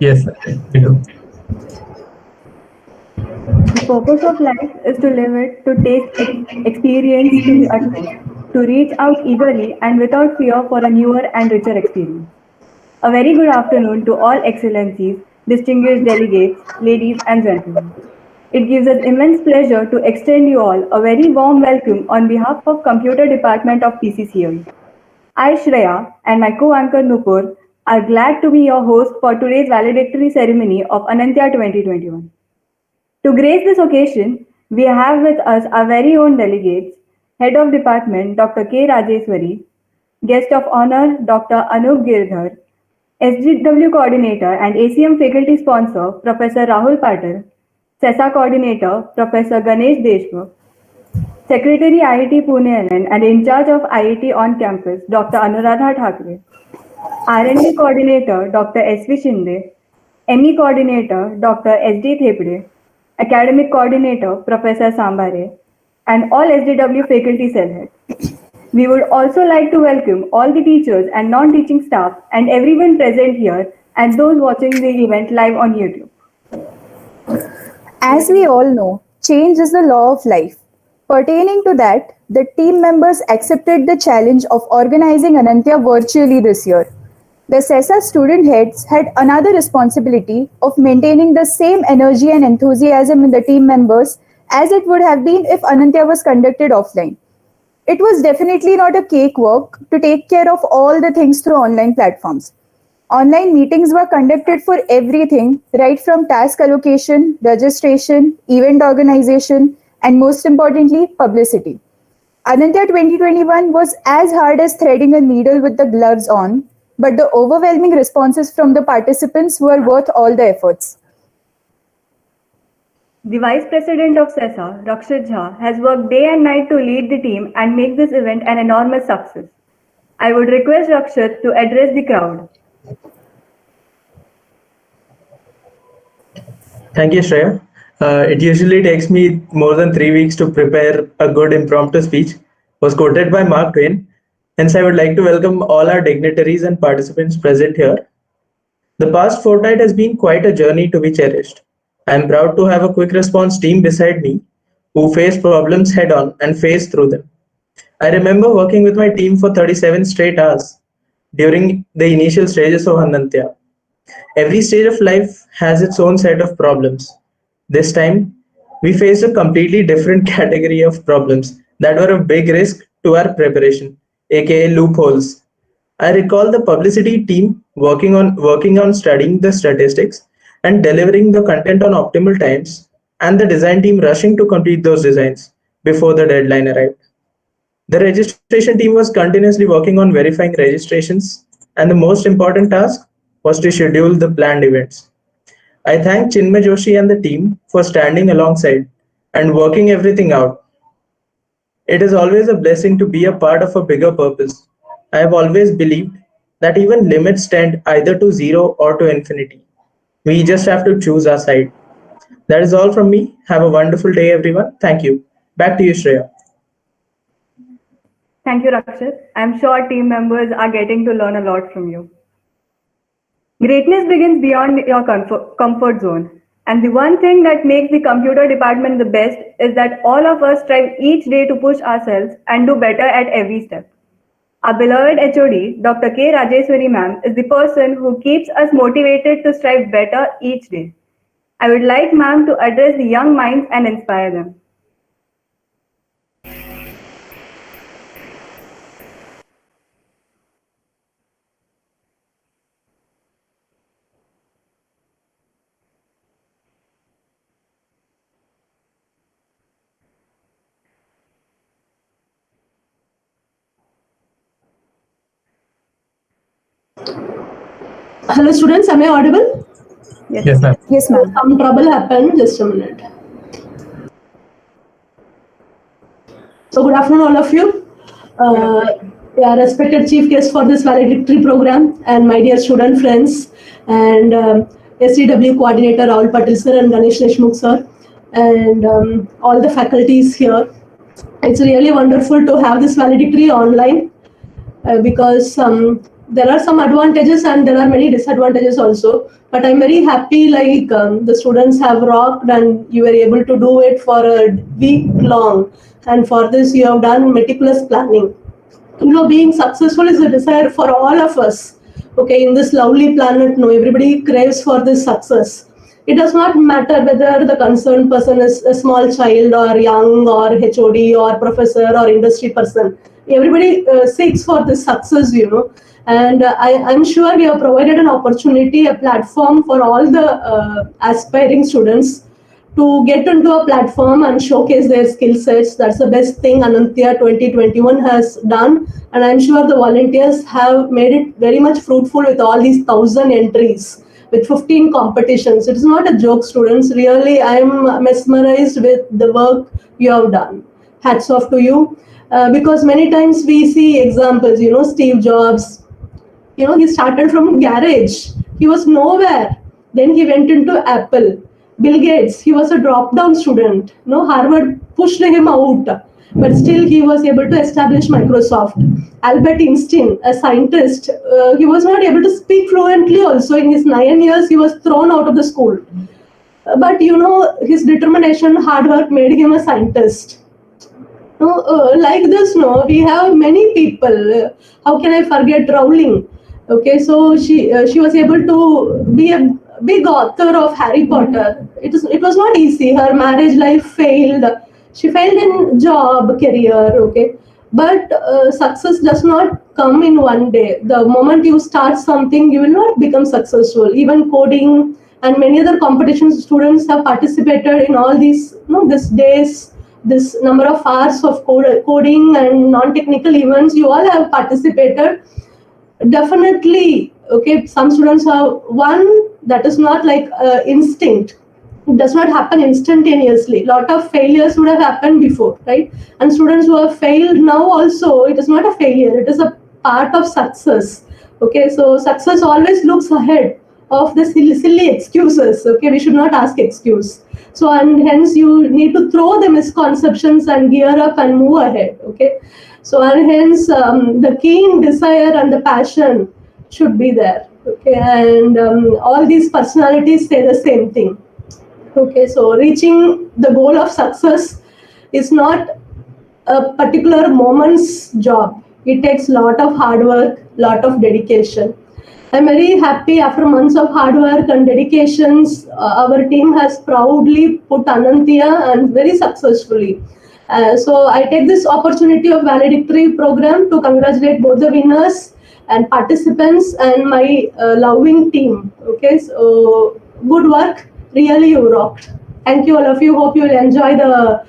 Yes, we do. The purpose of life is to live it, to taste experience to the utmost, to reach out eagerly and without fear for a newer and richer experience. A very good afternoon to all excellencies, distinguished delegates, ladies and gentlemen. It gives us immense pleasure to extend you all a very warm welcome on behalf of Computer Department of PCCoE. I, Shreya, and my co-anchor Nupur are glad to be your host for today's valedictory ceremony of Anantya 2021. To grace this occasion, we have with us our very own delegates, Head of Department Dr. K. Rajeswari, Guest of Honor Dr. Anup Girdhar, SGW Coordinator and ACM Faculty Sponsor Professor Rahul Patil, CESA Coordinator Professor Ganesh Deshmukh, Secretary IIT Pune and in charge of IIT on campus Dr. Anuradha Thakre, R&D Coordinator Dr. S.V. Shinde, ME Coordinator Dr. S.D. Thepde, Academic Coordinator Professor Sambare, and all SDW faculty cell heads. We would also like to welcome all the teachers and non-teaching staff and everyone present here and those watching the event live on YouTube. As we all know, change is the law of life. Pertaining to that, the team members accepted the challenge of organizing Anantya virtually this year. The CESA student heads had another responsibility of maintaining the same energy and enthusiasm in the team members as it would have been if Anantya was conducted offline. It was definitely not a cakewalk to take care of all the things through online platforms. Online meetings were conducted for everything, right from task allocation, registration, event organization, and most importantly, publicity. Anantya 2021 was as hard as threading a needle with the gloves on, but the overwhelming responses from the participants were worth all the efforts. The Vice President of CESA, Rakshit Jha, has worked day and night to lead the team and make this event an enormous success. I would request Rakshit to address the crowd. Thank you, Shreya. It usually takes me more than 3 weeks to prepare a good impromptu speech. Was quoted by Mark Twain. Hence, I would like to welcome all our dignitaries and participants present here. The past fortnight has been quite a journey to be cherished. I am proud to have a quick response team beside me who face problems head on and face through them. I remember working with my team for 37 straight hours during the initial stages of Anantya. Every stage of life has its own set of problems. This time, we faced a completely different category of problems that were a big risk to our preparation, aka loopholes. I recall the publicity team working on studying the statistics and delivering the content on optimal times, and the design team rushing to complete those designs before the deadline arrived. The registration team was continuously working on verifying registrations, and the most important task was to schedule the planned events. I thank Chinmay Joshi and the team for standing alongside and working everything out. It is always a blessing to be a part of a bigger purpose. I have always believed that even limits tend either to zero or to infinity. We just have to choose our side. That is all from me. Have a wonderful day, everyone. Thank you. Back to you, Shreya. Thank you, Rakshit. I'm sure team members are getting to learn a lot from you. Greatness begins beyond your comfort zone. And the one thing that makes the computer department the best is that all of us strive each day to push ourselves and do better at every step. Our beloved HOD, Dr. K. Rajeswari ma'am, is the person who keeps us motivated to strive better each day. I would like ma'am to address the young minds and inspire them. Hello students, am I audible? Yes, ma'am. Yes, ma'am. Some trouble happened, just a minute. So good afternoon all of you. Respected chief guest for this valedictory program and my dear student friends and SCW coordinator Rahul Patil sir and Ganesh Deshmukh sir and all the faculties here. It's really wonderful to have this valedictory online because there are some advantages and there are many disadvantages also. But I'm very happy the students have rocked and you were able to do it for a week long. And for this you have done meticulous planning. Being successful is a desire for all of us. Okay, in this lovely planet, no, everybody craves for this success. It does not matter whether the concerned person is a small child or young or HOD or professor or industry person. Everybody seeks for this success. And I'm sure we have provided an opportunity, a platform for all the aspiring students to get into a platform and showcase their skill sets. That's the best thing Anantya 2021 has done. And I'm sure the volunteers have made it very much fruitful with all these 1,000 entries, with 15 competitions. It's not a joke, students. Really, I'm mesmerized with the work you have done. Hats off to you. Because many times we see examples, Steve Jobs, he started from garage. He was nowhere. Then he went into Apple. Bill Gates, he was a drop-down student. Harvard pushed him out, but still he was able to establish Microsoft. Albert Einstein, a scientist, he was not able to speak fluently also. In his 9 years, he was thrown out of the school. But his determination, hard work made him a scientist. Like this, we have many people. How can I forget Rowling? Okay, so she was able to be a big author of Harry Potter. It was not easy. Her marriage life failed. She failed in job, career. Okay, but success does not come in one day. The moment you start something, you will not become successful. Even coding and many other competitions, students have participated in all these. These days, this number of hours of coding and non-technical events, you all have participated. Definitely, okay, some students have one that is not like instinct. It does not happen instantaneously. A lot of failures would have happened before, right? And students who have failed now also, it is not a failure, it is a part of success. Okay, so success always looks ahead of the silly excuses. Okay, we should not ask excuse. So, and hence you need to throw the misconceptions and gear up and move ahead. Okay, so and hence the keen desire and the passion should be there. Okay, and all these personalities say the same thing. Okay, so reaching the goal of success is not a particular moment's job. It takes a lot of hard work, lot of dedication. I'm very happy after months of hard work and dedications, our team has proudly put Anantya and very successfully. So I take this opportunity of Valedictory program to congratulate both the winners and participants and my loving team. Okay, so good work. Really, you rocked. Thank you all of you. Hope you will enjoy the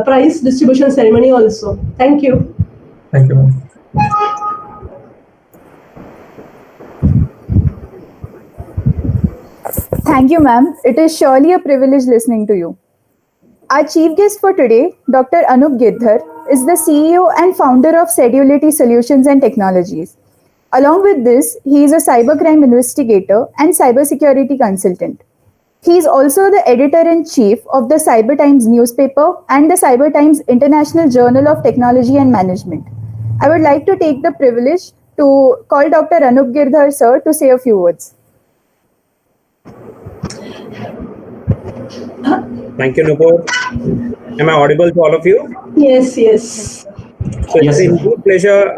prize distribution ceremony also. Thank you. Thank you, ma'am. Thank you, ma'am. It is surely a privilege listening to you. Our chief guest for today, Dr. Anup Girdhar, is the CEO and founder of Sedulity Solutions and Technologies. Along with this, he is a cybercrime investigator and cybersecurity consultant. He is also the editor-in-chief of the Cyber Times newspaper and the Cyber Times International Journal of Technology and Management. I would like to take the privilege to call Dr. Anup Girdhar, sir, to say a few words. Thank you, Nupur. Am I audible to all of you? Yes, yes. So it's a great pleasure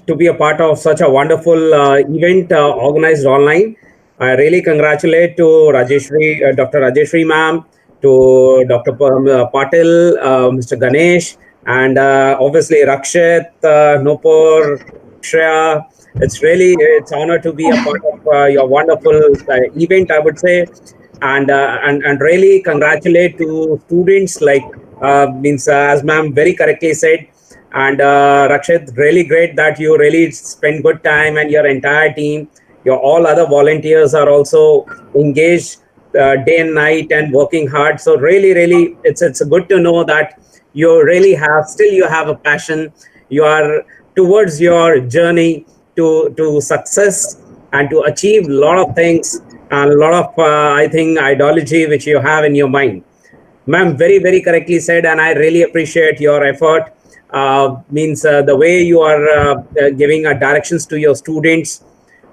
to be a part of such a wonderful event organized online. I really congratulate to Rajeshri, Dr. Rajeshri ma'am, to Dr. Patil, Mr. Ganesh, and obviously Rakshit, Nupur, Shreya. It's honor to be a part of your wonderful event, I would say, and really congratulate to students as ma'am very correctly said. And Rakshit, really great that you really spend good time and your entire team. Your all other volunteers are also engaged day and night and working hard. So really, it's good to know that you really have a passion. You are towards your journey to success and to achieve a lot of things and a lot of I think ideology which you have in your mind. Ma'am, very correctly said, and I really appreciate your effort. means the way you are giving directions to your students.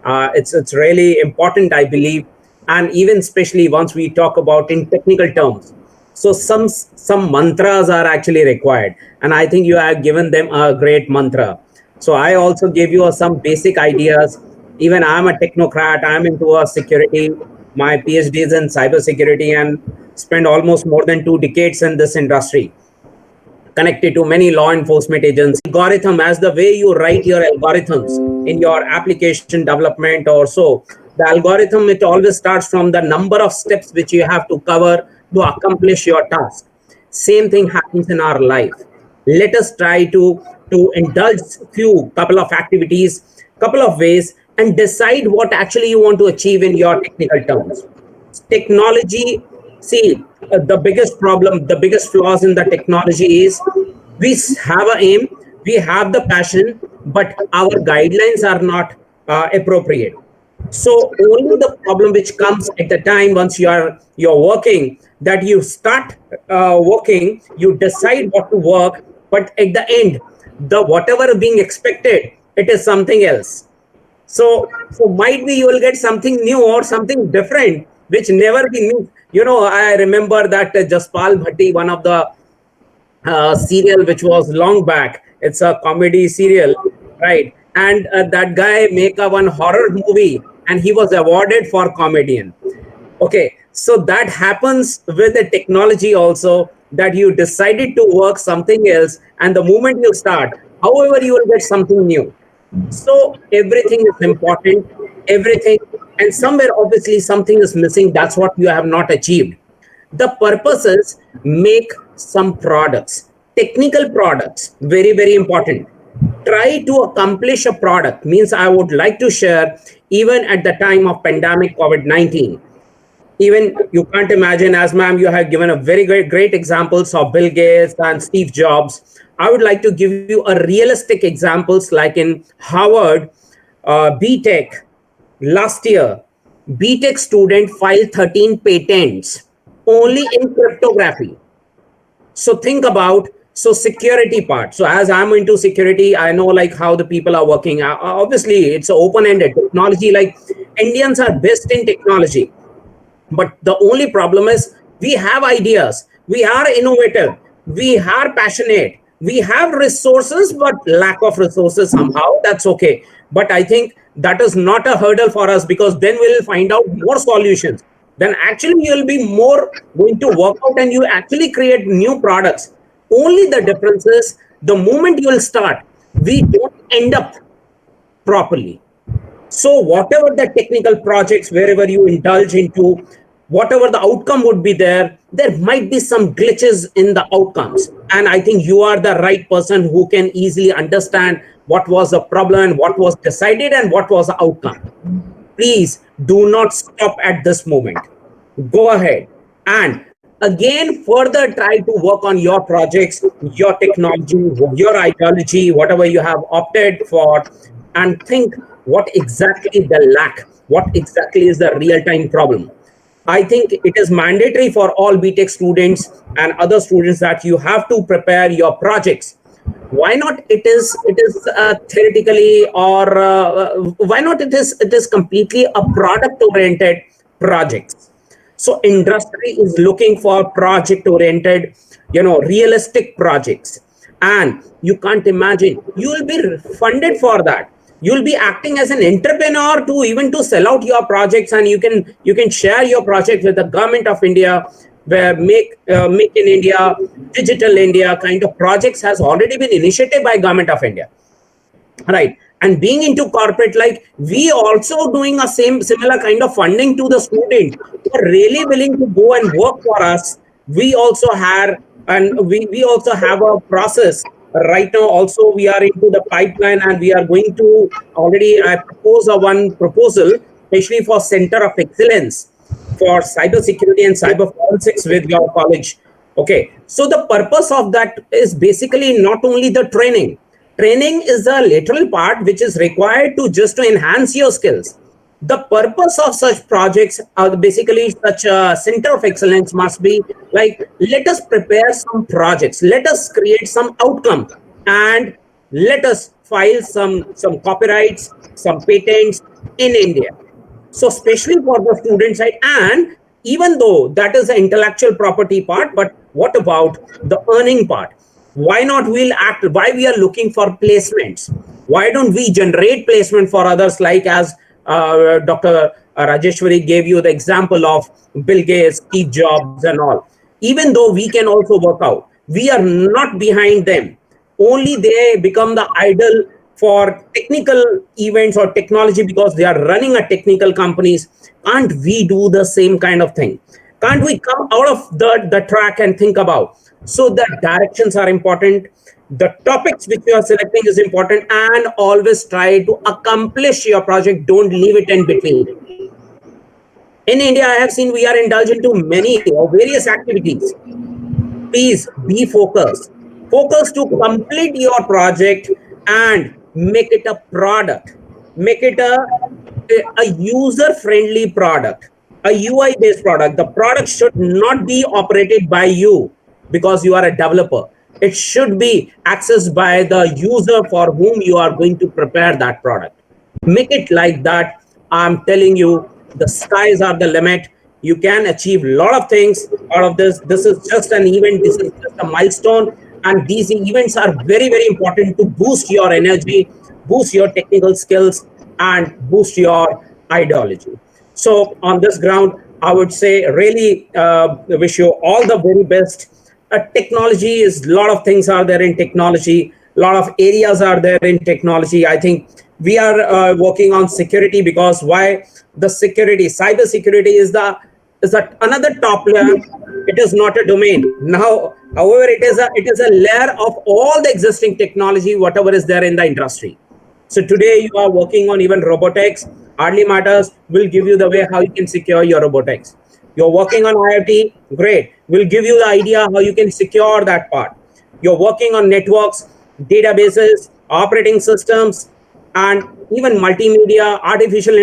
It's really important, I believe, and even especially once we talk about in technical terms. So some mantras are actually required, and I think you have given them a great mantra. So I also gave you some basic ideas. Even I'm a technocrat. I'm into a security. My PhD is in cybersecurity and spent almost more than 2 decades in this industry, connected to many law enforcement agencies. Algorithm, as the way you write your algorithms in your application development or so, the algorithm, it always starts from the number of steps which you have to cover to accomplish your task. Same thing happens in our life. Let us try to indulge few couple of activities, couple of ways, and decide what actually you want to achieve in your technical terms. Technology, see, the biggest problem, the biggest flaws in the technology is we have a aim, we have the passion, but our guidelines are not appropriate. So only the problem which comes at the time once you're working, that you start working, you decide what to work, but at the end, the whatever being expected, it is something else. So might be you will get something new or something different, which never been. I remember that Jaspal Bhatti, one of the serial which was long back. It's a comedy serial, right? And that guy make a one horror movie, and he was awarded for comedian. Okay, so that happens with the technology also, that you decided to work something else, and the moment you start, however, you will get something new. So everything is important, everything, and somewhere obviously something is missing. That's what you have not achieved. The purpose is make some products, technical products, very, very important. Try to accomplish a product, means I would like to share, even at the time of pandemic COVID-19. Even you can't imagine, as ma'am, you have given a very great examples of Bill Gates and Steve Jobs. I would like to give you a realistic examples, like in Harvard, BTech, last year, BTech student filed 13 patents only in cryptography. So think about, so security part. So as I'm into security, I know like how the people are working. Obviously, it's open-ended technology. Like Indians are best in technology, but the only problem is we have ideas, we are innovative, we are passionate, we have resources, but lack of resources somehow. That's okay. But I think that is not a hurdle for us, because then we'll find out more solutions. Then actually you'll be more going to work out and you actually create new products. Only the difference is the moment you will start, we don't end up properly. So whatever the technical projects, wherever you indulge into, whatever the outcome would be there might be some glitches in the outcomes. And I think you are the right person who can easily understand what was the problem and what was decided and what was the outcome. Please do not stop at this moment. Go ahead and again further try to work on your projects, your technology, your ideology, whatever you have opted for, and think what exactly the lack, what exactly is the real-time problem. I think it is mandatory for all BTech students and other students that you have to prepare your projects. Why not it is theoretically, or why not it is completely a product oriented projects. So industry is looking for project oriented, realistic projects, and you can't imagine, you will be funded for that. You'll be acting as an entrepreneur to even to sell out your projects, and you can share your project with the government of India, where make in India, digital India kind of projects has already been initiated by government of India, right? And being into corporate, like we also doing a similar kind of funding to the student who are really willing to go and work for us. We also have, and we also have a process right now. Also we are into the pipeline, and we are going to already, I propose a one proposal especially for Center of Excellence for cybersecurity and cyber forensics with your college. Okay, so the purpose of that is basically not only the training. Training is a lateral part which is required to just to enhance your skills. The purpose of such projects are basically such a center of excellence must be like, let us prepare some projects, let us create some outcome, and let us file some copyrights, some patents in India. So especially for the student side, and even though that is the intellectual property part, but what about the earning part? Why not we'll act? Why we are looking for placements? Why don't we generate placement for others, like as Dr. Rajeshwari gave you the example of Bill Gates, Steve Jobs, and all. Even though we can also work out, we are not behind them. Only they become the idol for technical events or technology because they are running a technical companies. Can't we do the same kind of thing? Can't we come out of the track and think about? So the directions are important. The topics which you are selecting is important, and always try to accomplish your project. Don't leave it in between. In India, I have seen we are indulged into many or various activities. Please be focused. Focus to complete your project and make it a product. Make it a user-friendly product, a UI-based product. The product should not be operated by you because you are a developer. It should be accessed by the user for whom you are going to prepare that product. Make it like that. I'm telling you, the skies are the limit. You can achieve a lot of things out of this. This is just an event. This is just a milestone. And these events are very, very important to boost your energy, boost your technical skills, and boost your ideology. So on this ground, I would say really wish you all the very best. Technology is a lot of things are there in technology. A lot of areas are there in technology. I think we are working on security, because why? The security, cyber security is the another top layer. It is not a domain now. However, it is a layer of all the existing technology, whatever is there in the industry. So today you are working on even robotics. Hardly Matters will give you the way how you can secure your robotics. You're working on IoT, great. We'll give you the idea how you can secure that part. You're working on networks, databases, operating systems, and even multimedia, artificial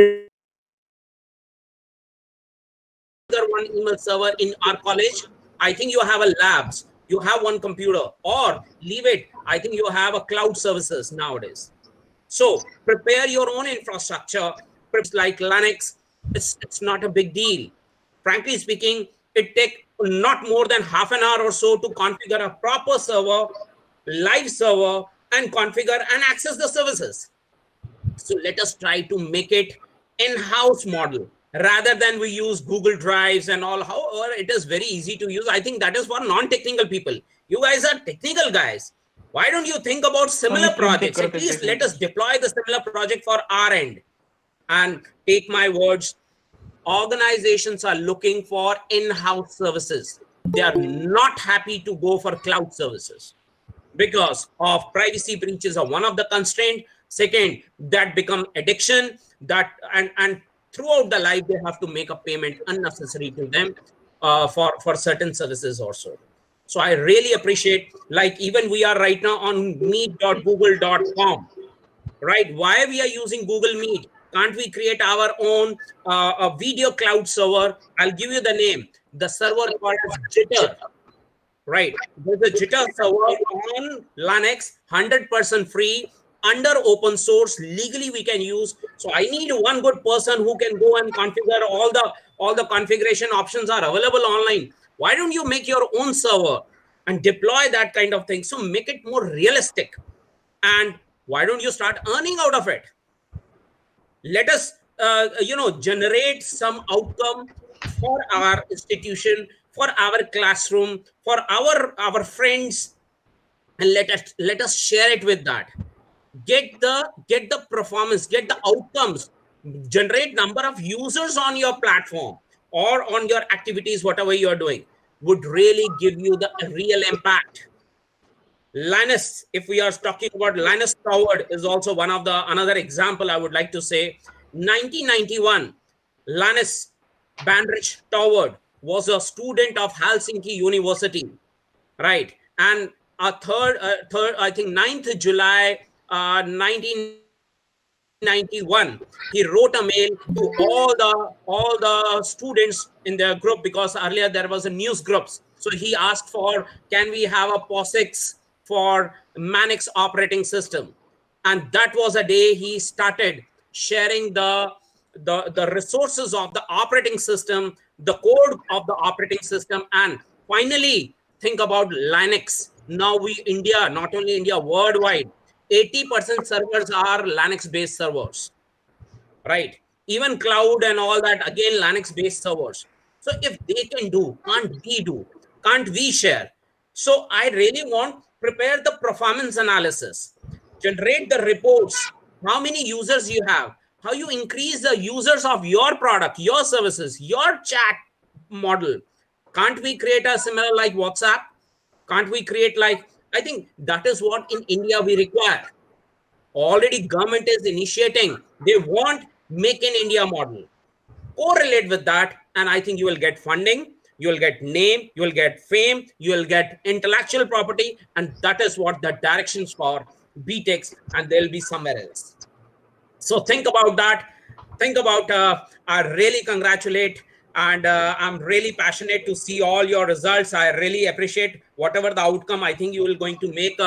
one email server in our college. I think you have a labs, you have one computer, or leave it. I think you have a cloud services nowadays. So prepare your own infrastructure, like Linux. It's not a big deal. Frankly speaking, it takes not more than half an hour or so to configure a proper server, live server, and configure and access the services. So let us try to make it in-house model rather than we use Google Drives and all. However, it is very easy to use. I think that is for non-technical people. You guys are technical guys. Why don't you think about similar projects? At least let us deploy the similar project for our end. And take my words, organizations are looking for in-house services. They are not happy to go for cloud services because of privacy breaches are one of the constraint. Second, that become addiction, that and throughout the life they have to make a payment unnecessary to them for certain services also. So I really appreciate, like even we are right now on meet.google.com, right? Why we are using Google Meet? Can't we create our own a video cloud server? I'll give you the name. The server called as Jitter. Right. There's a Jitter server on Linux, 100% free, under open source. Legally, we can use. So I need one good person who can go and configure all the configuration options are available online. Why don't you make your own server and deploy that kind of thing? So make it more realistic. And why don't you start earning out of it? Let us generate some outcome for our institution, for our classroom, for our friends, and let us share it with that. Get the performance, get the outcomes, generate number of users on your platform or on your activities, whatever you are doing, would really give you the real impact. Linus, if we are talking about Linus Torvald, is also one of the another example I would like to say. 1991, Linus Bandrich Torvald was a student of Helsinki University, right? And a third, I think 9th July 1991, he wrote a mail to all the students in their group, because earlier there was a news groups. So he asked for, can we have a POSIX for Manix operating system. And that was a day he started sharing the resources of the operating system, the code of the operating system, and finally think about Linux. Now India, not only India, worldwide, 80% servers are Linux-based servers, right? Even cloud and all that, again, Linux-based servers. So if they can do, can't we do? Can't we share? So I really want prepare the performance analysis, generate the reports, how many users you have, how you increase the users of your product, your services, your chat model. Can't we create a similar like WhatsApp? Can't we create like, I think that is what in India we require. Already government is initiating. They want make in India model. Correlate with that, and I think you will get funding, you will get name, you will get fame, you will get intellectual property, and that is what the directions for BTEX, and they'll be somewhere else. So think about that. Think about, I really congratulate, and I'm really passionate to see all your results. I really appreciate whatever the outcome. I think you will going to make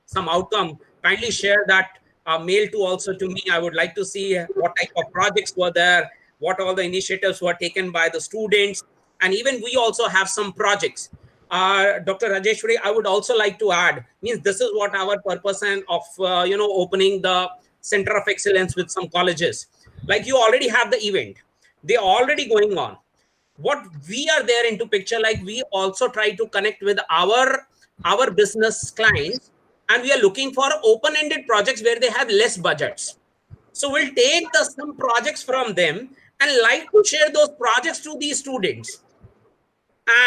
some outcome. Kindly share that mail to also to me. I would like to see what type of projects were there, what all the initiatives were taken by the students, and even we also have some projects. Dr. Rajeshwari, I would also like to add, means this is what our purpose and of opening the Center of Excellence with some colleges. Like you already have the event, they already going on. What we are there into picture, like we also try to connect with our business clients, and we are looking for open-ended projects where they have less budgets. So we'll take some projects from them and like to share those projects to these students.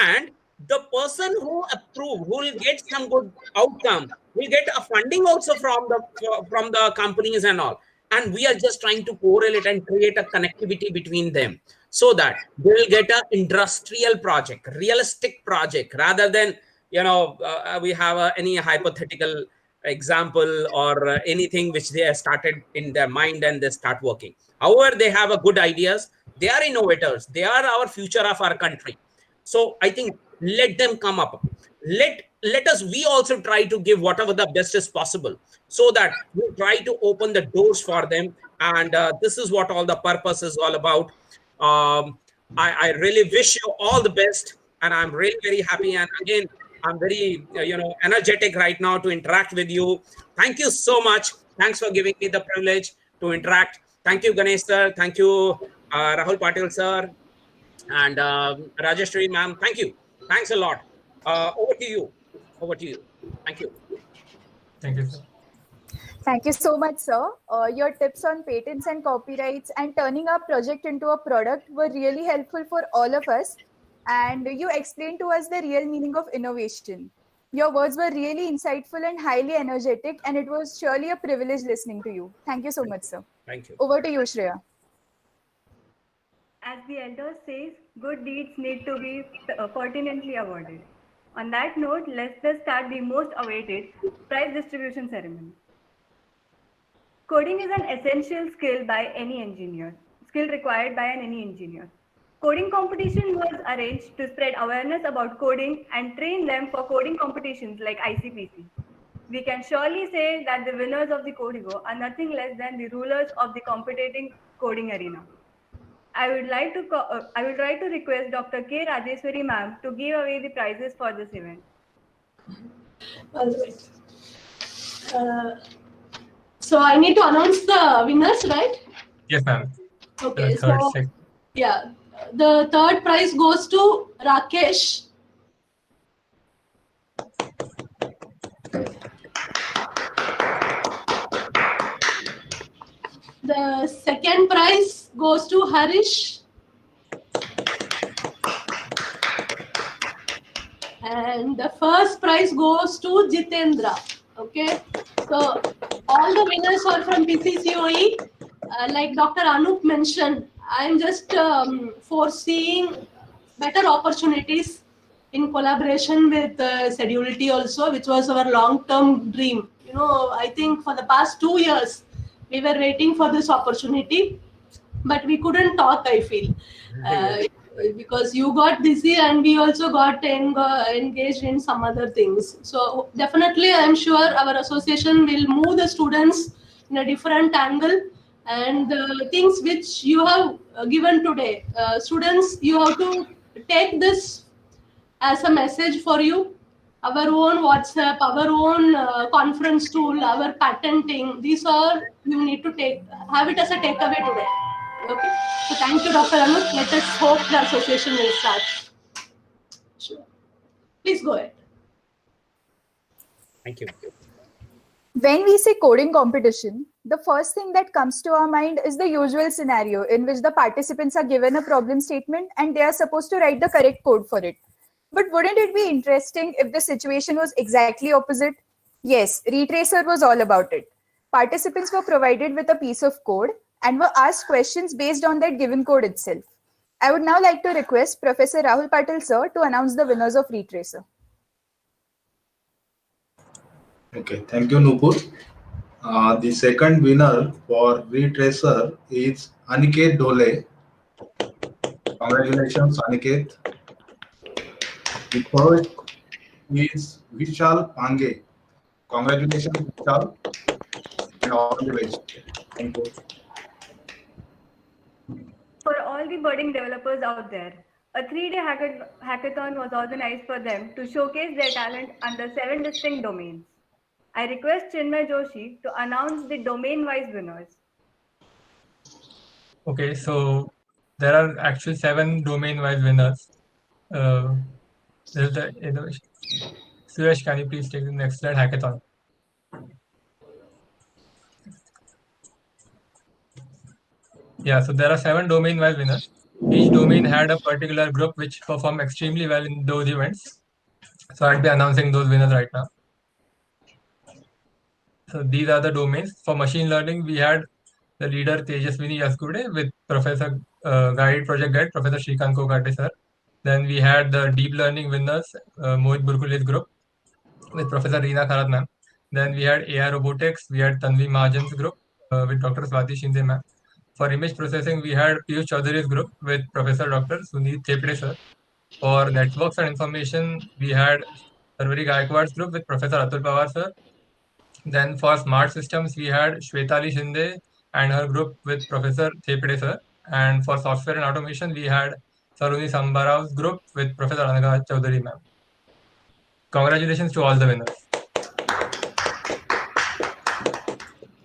And the person who approve, who will get some good outcome, will get a funding also from the companies and all. And we are just trying to correlate and create a connectivity between them so that they will get an industrial project, realistic project, rather than we have any hypothetical example or anything which they have started in their mind and they start working. However, they have a good ideas. They are innovators. They are our future of our country. So I think let them come up. Let us, we also try to give whatever the best is possible so that we try to open the doors for them. And this is what all the purpose is all about. I really wish you all the best. And I'm really very happy. And again, I'm very, energetic right now to interact with you. Thank you so much. Thanks for giving me the privilege to interact. Thank you, Ganesh sir. Thank you, Rahul Patil sir. And Rajeshwari ma'am, thank you. Thanks a lot. Over to you. Over to you. Thank you. Thank you, sir. Thank you so much, sir. Your tips on patents and copyrights and turning our project into a product were really helpful for all of us. And you explained to us the real meaning of innovation. Your words were really insightful and highly energetic, and it was surely a privilege listening to you. Thank you so much, sir. Thank you. Over to you, Shreya. As the elder says, good deeds need to be pertinently awarded. On that note, let's just start the most awaited prize distribution ceremony. Coding is an essential skill by any engineer, skill required by any engineer. Coding competition was arranged to spread awareness about coding and train them for coding competitions like ICPC. We can surely say that the winners of the Codigo are nothing less than the rulers of the competing coding arena. I would like to request Dr. K. Rajeshwari ma'am to give away the prizes for this event. All right. So I need to announce the winners, right? Yes, ma'am. Okay. So yeah, the third prize goes to Rakesh. The second prize goes to Harish. And the first prize goes to Jitendra. Okay. So all the winners are from PCCoE. Like Dr. Anup mentioned, I'm just foreseeing better opportunities in collaboration with Sedulity also, which was our long-term dream. I think for the past 2 years, we were waiting for this opportunity, but we couldn't talk, I feel. because you got busy and we also got engaged in some other things. So definitely, I'm sure our association will move the students in a different angle, and the things which you have given today, students, you have to take this as a message for you. Our own WhatsApp, our own conference tool, our patenting, these are you need to have it as a takeaway today. Okay. So thank you, Dr. Anup. Let us hope the association will start. Sure. Please go ahead. Thank you. When we say coding competition, the first thing that comes to our mind is the usual scenario in which the participants are given a problem statement and they are supposed to write the correct code for it. But wouldn't it be interesting if the situation was exactly opposite? Yes, Retracer was all about it. Participants were provided with a piece of code and were asked questions based on that given code itself. I would now like to request Professor Rahul Patil sir to announce the winners of Retracer. Okay, thank you, Nupur. The second winner for Retracer is Aniket Dole. Congratulations, Aniket. The third is Vishal Pange. Congratulations, Vishal, and all the best. Thank you. For all the budding developers out there, a 3-day hackathon was organized for them to showcase their talent under 7 distinct domains. I request Chinmay Joshi to announce the domain-wise winners. Okay, so there are actually 7 domain-wise winners. There's the innovation. Suresh, can you please take the next slide, hackathon? Yeah, so there are 7 domain-wise winners. Each domain had a particular group which performed extremely well in those events. So I'll be announcing those winners right now. So these are the domains. For machine learning, we had the leader Tejaswini Yasgude with Professor Project Guide, Professor Shrikant Kokate sir. Then we had the deep learning winners, Mohit Burkule's group with Professor Reena Kharat ma'am. Then we had AI robotics, we had Tanvi Mahajan's group with Dr. Swati Shinde ma'am. For image processing, we had Piyush Chaudhary's group with Professor Dr. Sunil Thepre sir. For networks and information, we had Sarvari Gaikwad's group with Professor Atul Pawar sir. Then for smart systems, we had Shwetali Shinde and her group with Professor Thepre sir. And for software and automation, we had Saruni Sambarav's group with Professor Anaga Chaudhary ma'am. Congratulations to all the winners.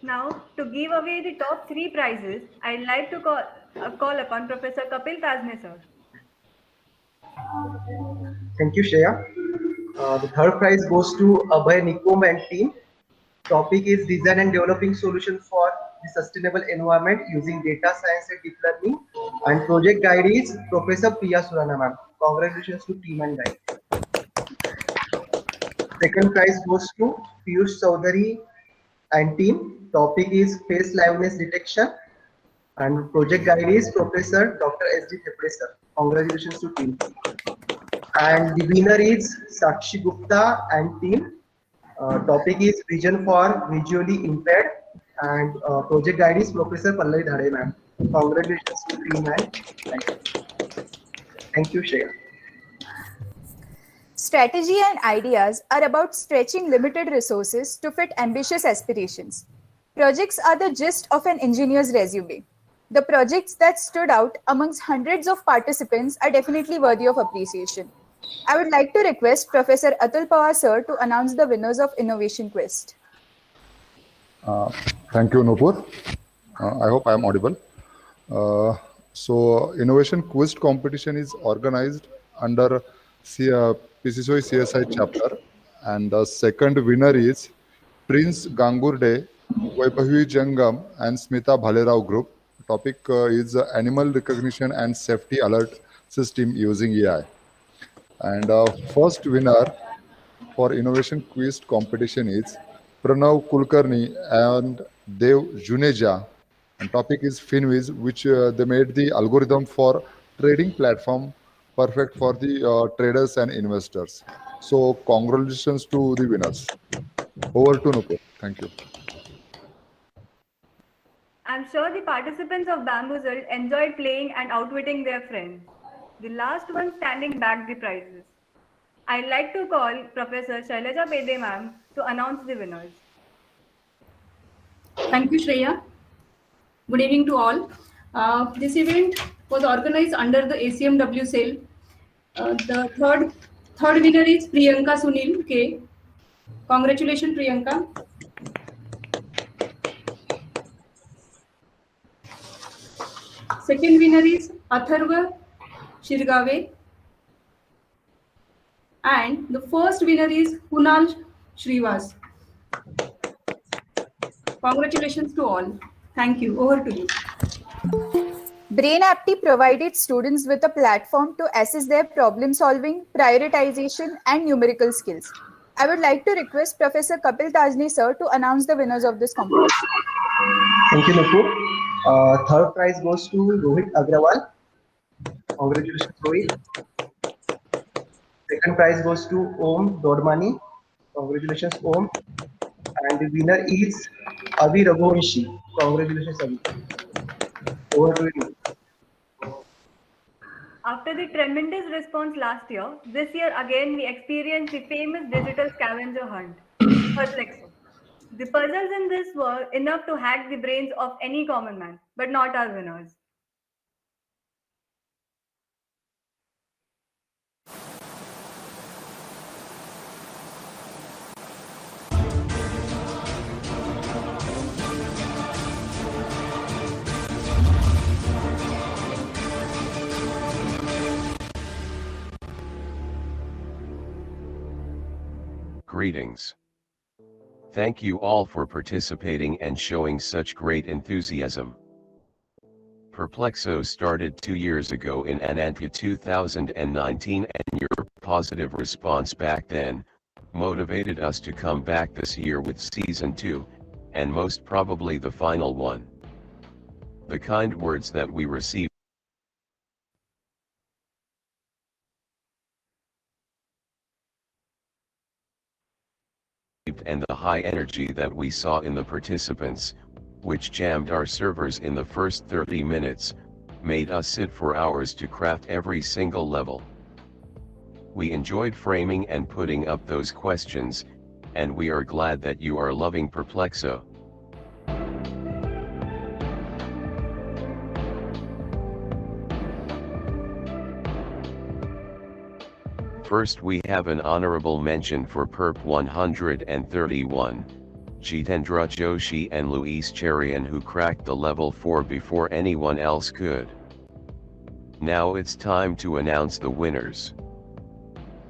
Now, to give away the top 3 prizes, I'd like to call upon Professor Kapil Kazne sir. Thank you, Shreya. The third prize goes to Abhay Nikom and team. Topic is design and developing solutions for the sustainable environment using data science and deep learning. And project guide is Professor Priya Surana ma'am. Congratulations to team and guide. Second prize goes to Piyush Chaudhary and team. Topic is face liveness detection. And project guide is Professor Dr. S.D. Thepre sir. Congratulations to team. And the winner is Sakshi Gupta and team. Topic is vision for visually impaired, and project guide is Professor Pallavi Dhade ma'am. Congratulations to team and thank you, Shreya. Strategy and ideas are about stretching limited resources to fit ambitious aspirations. Projects are the gist of an engineer's resume. The projects that stood out amongst hundreds of participants are definitely worthy of appreciation. I would like to request Professor Atul Pawar sir to announce the winners of Innovation Quest. Thank you, Nupur. I hope I am audible. So, Innovation Quest competition is organized under PCCoE CSI chapter, and the second winner is Prince Gangurde, Vaibhavi Jangam, and Smita Bhalerao group. The topic is animal recognition and safety alert system using AI. And first winner for Innovation Quest competition is Pranav Kulkarni and Dev Juneja. And topic is Finviz, which they made the algorithm for trading platform perfect for the traders and investors. So congratulations to the winners. Over to Nupur. Thank you. I'm sure the participants of Bamboozled enjoyed playing and outwitting their friends. the last one standing back the prizes. I'd like to call Professor Shailaja Bede ma'am to announce the winners. Thank you, Shreya. Good evening to all. This event was organized under the ACMW cell. The third winner is Priyanka Sunil K. Congratulations, Priyanka. Second winner is Atharva Shirgave. And the first winner is Kunal Shrivas. Congratulations to all. Thank you. Over to you. BrainApti provided students with a platform to assess their problem solving, prioritization, and numerical skills. I would like to request Professor Kapil Tajni sir to announce the winners of this competition. Thank you, Nupur. Third prize goes to Rohit Agrawal. Congratulations, Rohit. Second prize goes to Om Dodmani. Congratulations, Om. And the winner is Avi Raghuvanshi. Congratulations, Avi. Over to you. After the tremendous response last year, this year again we experienced the famous digital scavenger hunt, Perplexo. The puzzles in this were enough to hack the brains of any common man, but not our winners. Greetings. Thank you all for participating and showing such great enthusiasm. Perplexo started 2 years ago in Anantya 2019, and your positive response back then motivated us to come back this year with season 2, and most probably the final one. The kind words that we received and the high energy that we saw in the participants, which jammed our servers in the first 30 minutes, made us sit for hours to craft every single level. We enjoyed framing and putting up those questions, and we are glad that you are loving Perplexo. First, we have an honorable mention for Perp 131, Jitendra Joshi and Luis Cherian, who cracked the level 4 before anyone else could. Now it's time to announce the winners.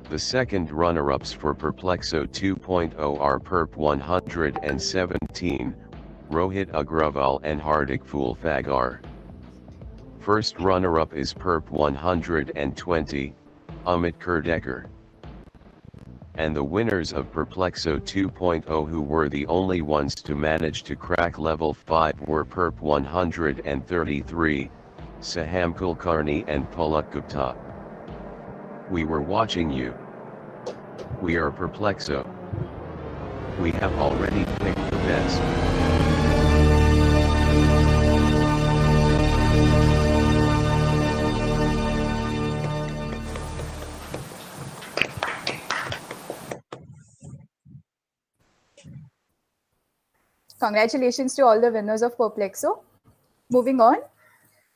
The second runner-ups for Perplexo 2.0 are Perp 117, Rohit Agrawal and Hardik Fulfagar. First runner-up is Perp 120, Amit Kurdekar. And the winners of Perplexo 2.0, who were the only ones to manage to crack level 5, were Perp 133, Saham Kulkarni and Palak Gupta. We were watching you. We are Perplexo. We have already picked the best. Congratulations to all the winners of Perplexo. Moving on.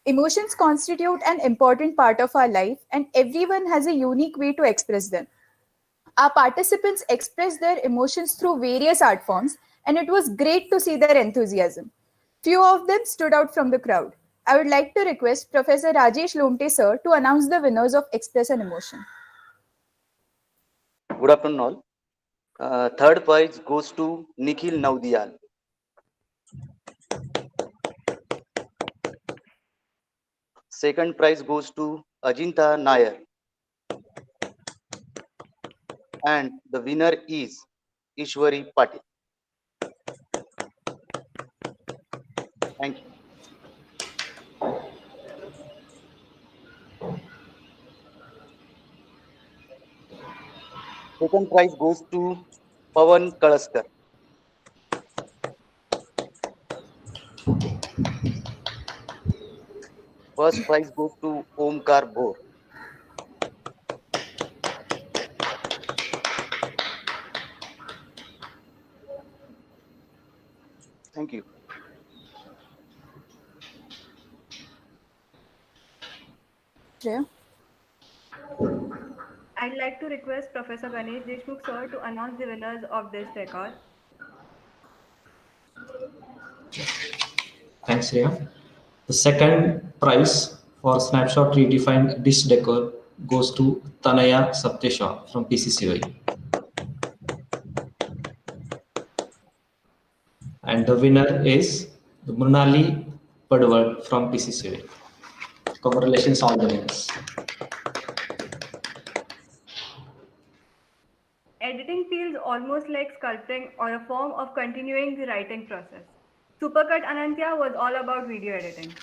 Emotions constitute an important part of our life, and everyone has a unique way to express them. Our participants expressed their emotions through various art forms, and it was great to see their enthusiasm. Few of them stood out from the crowd. I would like to request Professor Rajesh Lomte sir to announce the winners of Express an Emotion. Good afternoon all. Third prize goes to Nikhil Naudiyal. Second prize goes to Ajinta Nair. And the winner is Ishwari Patil. Thank you. Second prize goes to Pawan Kalaskar. First prize goes to Omkar Bhor. Thank you. Shreya? I'd like to request Professor Ganesh Deshmukh sir to announce the winners of this record. Thanks, Shreya. The second prize for Snapshot Redefined Dish Decor goes to Tanaya Saptesha from PCCoE. And the winner is Mrunali Padwal from PCCoE. Congratulations, all the winners. Editing feels almost like sculpting or a form of continuing the writing process. Supercut Anantya was all about video editing.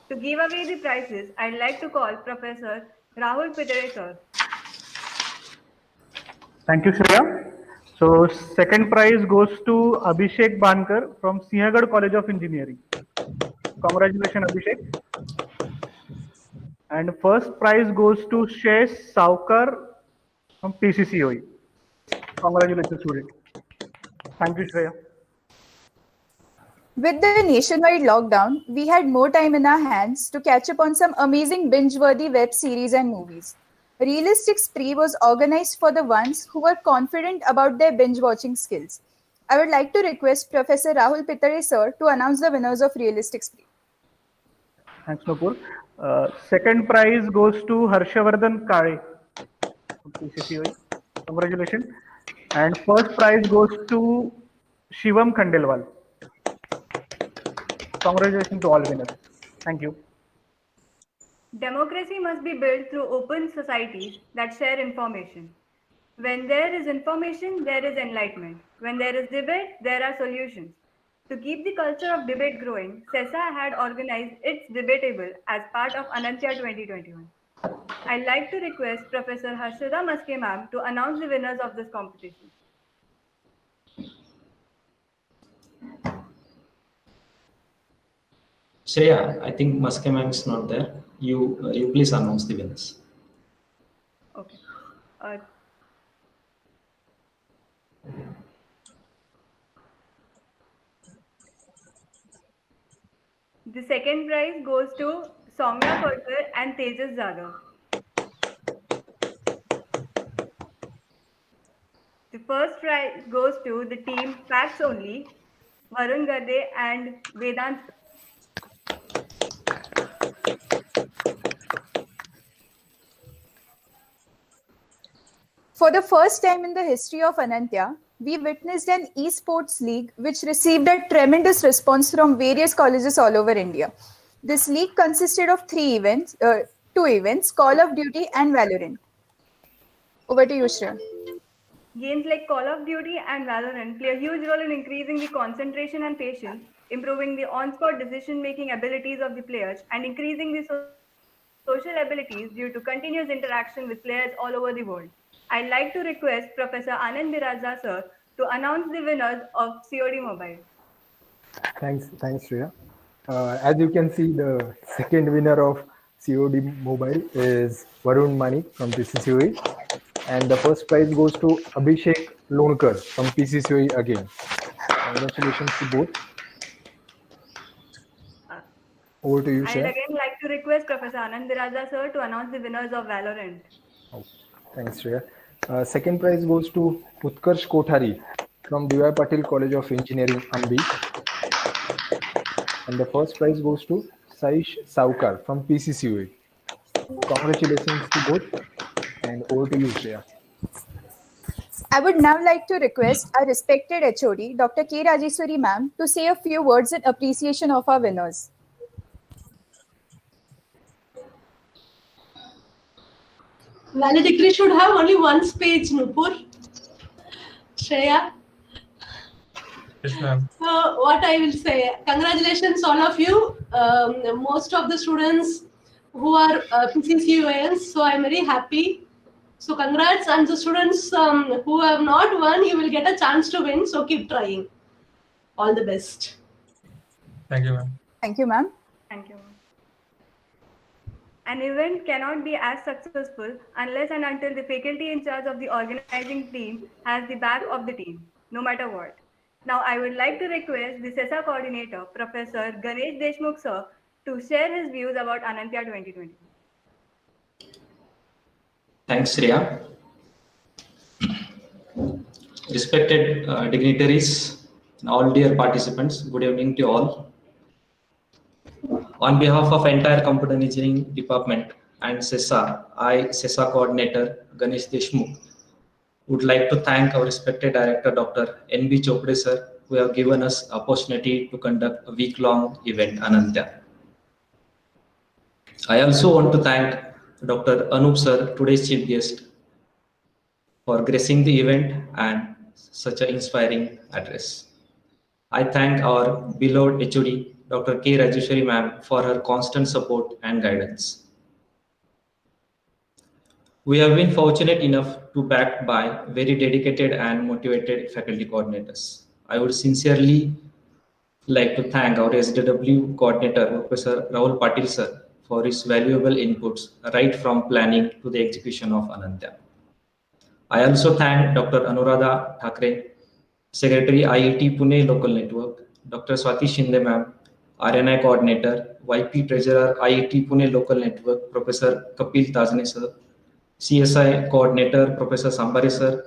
To give away the prizes, I'd like to call Professor Rahul Pitare sir. Thank you, Shreya. So, second prize goes to Abhishek Bankar from Sinhagad College of Engineering. Congratulations, Abhishek. And first prize goes to Shesh Saukar from PCCoE. Congratulations, student. Thank you, Shreya. With the nationwide lockdown, we had more time in our hands to catch up on some amazing binge-worthy web series and movies. Realistic Spree was organized for the ones who were confident about their binge-watching skills. I would like to request Professor Rahul Pitare sir to announce the winners of Realistic Spree. Thanks, Nupur. Second prize goes to Harshavardhan Kare from PCCoE. Congratulations. And first prize goes to Shivam Khandelwal. Congratulations to all winners. Thank you. Democracy must be built through open societies that share information. When there is information, there is enlightenment. When there is debate, there are solutions. To keep the culture of debate growing, CESA had organized its debatable as part of Anantya 2021. I'd like to request Professor Harshada Maske ma'am to announce the winners of this competition. Shreya, I think Maske ma'am is not there. You please announce the winners. Okay. The second prize goes to Soumya Kotkar and Tejas Jadhav. The first prize goes to the team Facts Only, Varun Gade and Vedant. For the first time in the history of Anantya, we witnessed an esports league which received a tremendous response from various colleges all over India. This league consisted of two events, Call of Duty and Valorant. Over to you, Shreya. Games like Call of Duty and Valorant play a huge role in increasing the concentration and patience, improving the on-spot decision-making abilities of the players, and increasing the social abilities due to continuous interaction with players all over the world. I'd like to request Professor Anand Biraja sir to announce the winners of COD Mobile. Thanks, Shreya. As you can see, the second winner of COD Mobile is Varun Manik from PCCoE, and the first prize goes to Abhishek Lonkar from PCCoE again. Congratulations to both. Over to you, Shreya. I'd again like to request Professor Anand Biraja sir to announce the winners of Valorant. Oh, thanks, Shreya. Second prize goes to Utkarsh Kothari from D.Y. Patil College of Engineering, Ambi. And the first prize goes to Saish Saukar from PCCoE. Congratulations to both. And over to you, Shreya. I would now like to request our respected HOD, Dr. K. Rajeswari ma'am, to say a few words in appreciation of our winners. Valedictory should have only one page, Nupur. Shreya. Yes, ma'am. What I will say, congratulations all of you. Most of the students who are PCCoEs, so I'm very happy. So congrats, and the students who have not won, you will get a chance to win. So keep trying. All the best. Thank you, ma'am. Thank you, ma'am. Thank you. An event cannot be as successful unless and until the faculty in charge of the organizing team has the back of the team, no matter what. Now I would like to request the CESA coordinator, Professor Ganesh Deshmukh sir, to share his views about Anantya 2020. Thanks, Shreya. Respected dignitaries and all dear participants, good evening to all. On behalf of entire Computer Engineering Department and CESA, I, CESA Coordinator Ganesh Deshmukh, would like to thank our respected Director Dr. N.B. Chopre sir, who have given us opportunity to conduct a week-long event, Anantya. I also want to thank Dr. Anup sir, today's chief guest, for gracing the event and such an inspiring address. I thank our beloved HOD, Dr. K. Rajeshwari ma'am, for her constant support and guidance. We have been fortunate enough to be backed by very dedicated and motivated faculty coordinators. I would sincerely like to thank our SDW coordinator, Professor Rahul Patil sir, for his valuable inputs right from planning to the execution of Anantya. I also thank Dr. Anuradha Thakre, Secretary IIT Pune Local Network, Dr. Swati Shinde ma'am, RNI Coordinator, YP Treasurer IIT Pune Local Network, Professor Kapil Tajne sir, CSI Coordinator, Professor Sambare sir,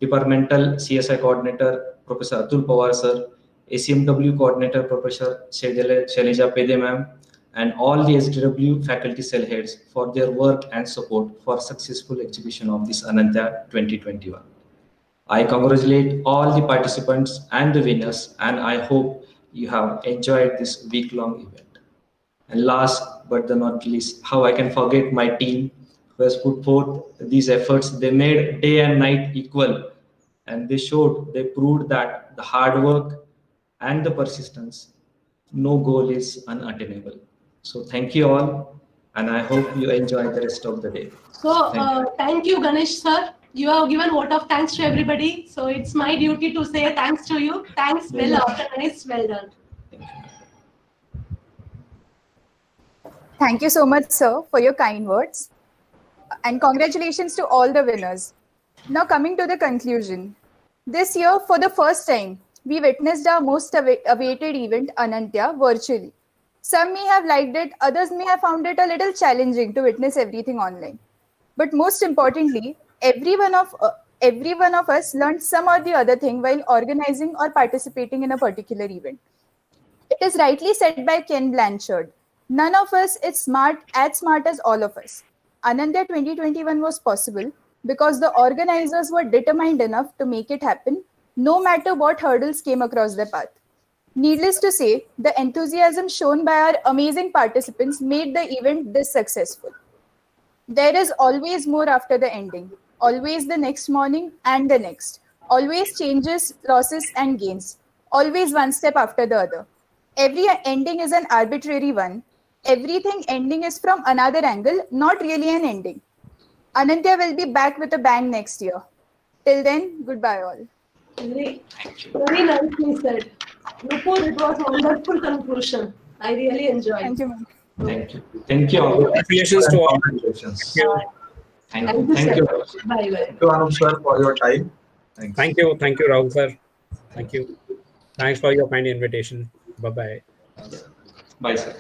Departmental CSI Coordinator, Professor Atul Pawar sir, ACMW Coordinator, Professor Shaileja Pede ma'am, and all the SDW faculty cell heads for their work and support for successful execution of this Anantya 2021. I congratulate all the participants and the winners, and I hope you have enjoyed this week-long event. And last but not least, how I can forget my team who has put forth these efforts. They made day and night equal, and they proved that the hard work and the persistence, no goal is unattainable. So thank you all, and I hope you enjoy the rest of the day. So thank you, Ganesh sir. You have given vote of thanks to everybody. So it's my duty to say thanks to you. Thanks, well after Ganesh, well done. Thank you so much, sir, for your kind words. And congratulations to all the winners. Now coming to the conclusion. This year, for the first time, we witnessed our most awaited event, Anantya, virtually. Some may have liked it, others may have found it a little challenging to witness everything online. But most importantly, every one of us learned some or the other thing while organizing or participating in a particular event. It is rightly said by Ken Blanchard, none of us is as smart as all of us. Anantya 2021 was possible because the organizers were determined enough to make it happen, no matter what hurdles came across their path. Needless to say, the enthusiasm shown by our amazing participants made the event this successful. There is always more after the ending, always the next morning and the next, always changes, losses and gains, always one step after the other. Every ending is an arbitrary one. Everything ending is from another angle, not really an ending. Anantya will be back with a bang next year. Till then, goodbye all. Very nicely said. Nupur, it was a wonderful conclusion. I really enjoyed. Thank you, ma'am. Thank you. Thank you all. Congratulations to all. Congratulations. Thank you. Thank you. Bye bye. Thank you, Anup sir, for your time. Thanks. Thank you, Rahul sir. Thank you. Thanks for your kind invitation. Bye-bye. Bye, sir.